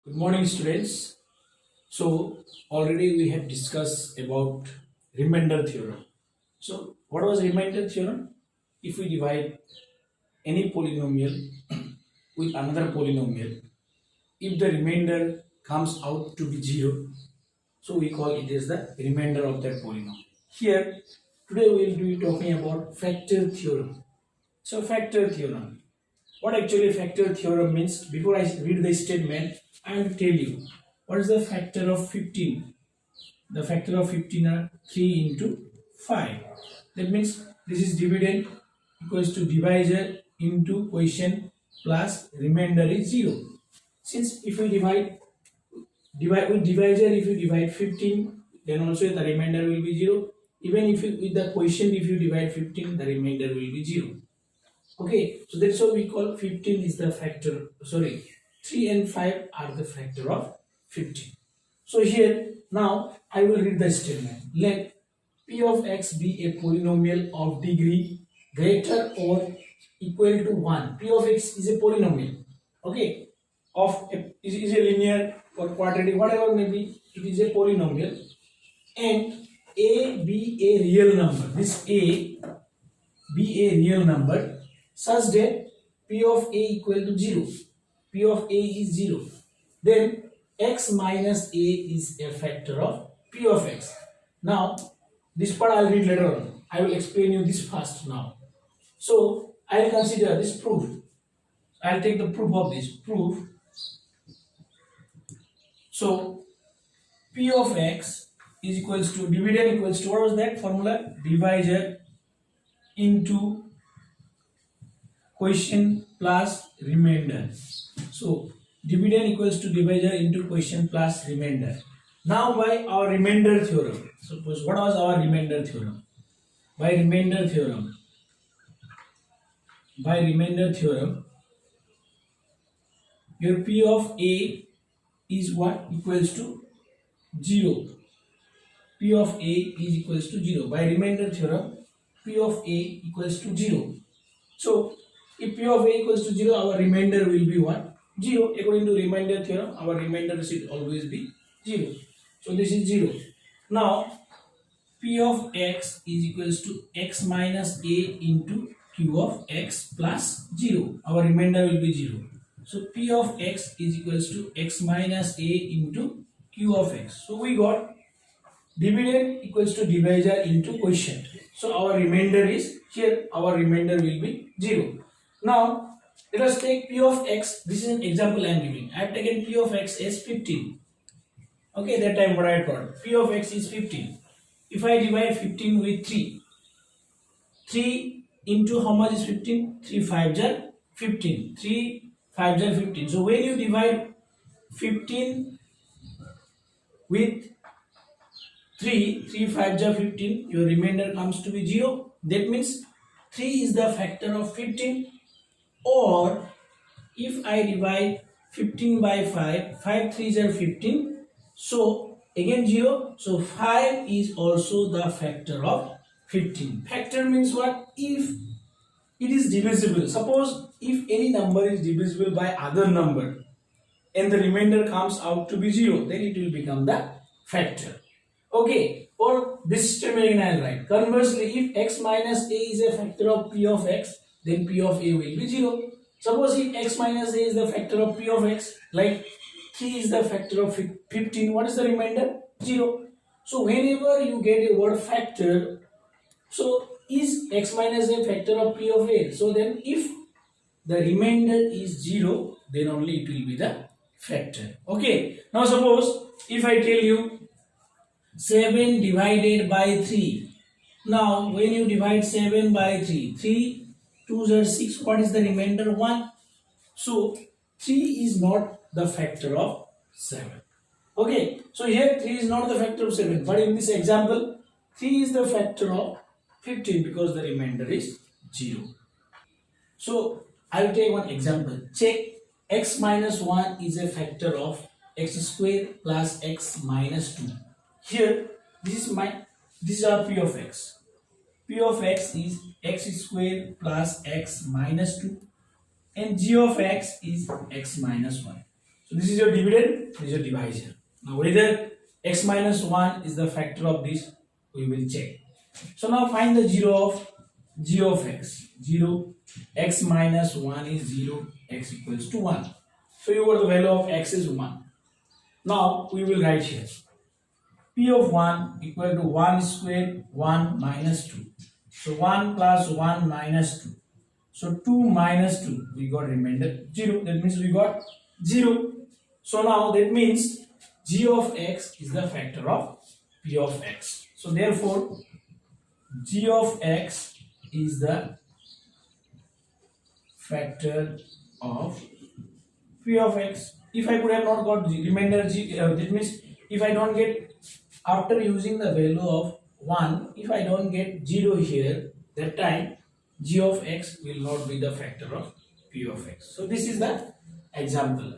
Good morning, students. So already we have discussed about remainder theorem. So what was remainder theorem? If we divide any polynomial with another polynomial, if the remainder comes out to be 0, so we call it as the remainder of that polynomial. Here today we will be talking about factor theorem. So factor theorem. What actually factor theorem means? Before I read the statement, I will tell you what is the factor of 15. The factor of 15 are 3 into 5. That means this is dividend equals to divisor into quotient plus remainder is 0. Since if we divide with divisor, if you divide 15, then also the remainder will be 0. Even if you, with the quotient, if you divide 15, the remainder will be 0. Okay, so that's what we call 15 is the factor, sorry, 3 and 5 are the factor of 15. So here, now I will read the statement. Let p of x be a polynomial of degree greater or equal to 1. P of x is a polynomial, okay, is a linear or quadratic, whatever may be, it is a polynomial, and a be a real number. This a be a real number such that p of a equal to 0. P of a is 0. Then x minus a is a factor of p of x. Now, this part I will read later on. I will explain you this first now. So, I will consider this proof. I will take the proof of this. Proof. So, p of x is equals to dividend equals to, what was that formula? Divisor into quotient plus remainder. So dividend equals to divisor into quotient plus remainder. Now by our remainder theorem, suppose what was our remainder theorem? By remainder theorem, your p of a is what? Equals to 0. P of a is equals to 0. By remainder theorem, p of a equals to 0. So if p of a equals to 0, our remainder will be what? 0. According to remainder theorem, our remainder should always be 0. So this is 0. Now, p of x is equals to x minus a into q of x plus 0. Our remainder will be 0. So p of x is equals to x minus a into q of x. So we got dividend equals to divisor into quotient. So our remainder is here, our remainder will be 0. Now, let us take p of x. This is an example I am giving. I have taken p of x as 15. Okay, that time what I thought. P of x is 15. If I divide 15 with 3, 3 into how much is 15? 3 5 are 15. 3 5 are 15. So when you divide 15 with 3 5 are 15, your remainder comes to be 0. That means 3 is the factor of 15. Or if I divide 15 by 5, 5 3s are 15, so again 0, so 5 is also the factor of 15. Factor means what? If it is divisible, suppose if any number is divisible by other number and the remainder comes out to be 0, then it will become the factor. Okay, for this statement I will write. Conversely, if x minus a is a factor of p of x, then p of a will be 0. Suppose if x minus a is the factor of p of x, like 3 is the factor of 15, what is the remainder? 0. So whenever you get a word factor, so is x minus a factor of p of a? So then if the remainder is 0, then only it will be the factor. Okay, now suppose if I tell you 7 divided by 3. Now, when you divide 7 by 3, 3 2s are 6. What is the remainder? 1. So, 3 is not the factor of 7. Okay, so here 3 is not the factor of 7. But in this example, 3 is the factor of 15 because the remainder is 0. So, I will take one example. Check x minus 1 is a factor of x square plus x minus 2. Here, this is our p of x. P of x is x square plus x minus 2 and g of x is x minus 1. So this is your dividend, this is your divisor. Now whether x minus 1 is the factor of this, we will check. So now find the g of x. 0, x minus 1 is 0, x equals to 1. So you got the value of x is 1. Now we will write here p of 1 equal to 1 square 1 minus 2. So 1 plus 1 minus 2. So 2 minus 2, we got remainder 0. That means we got 0. So now that means g of x is the factor of p of x. So therefore g of x is the factor of p of x. If I could have not got remainder g, that means if I don't get, after using the value of 1, if I don't get 0 here, that time g of x will not be the factor of p of x. So this is the example.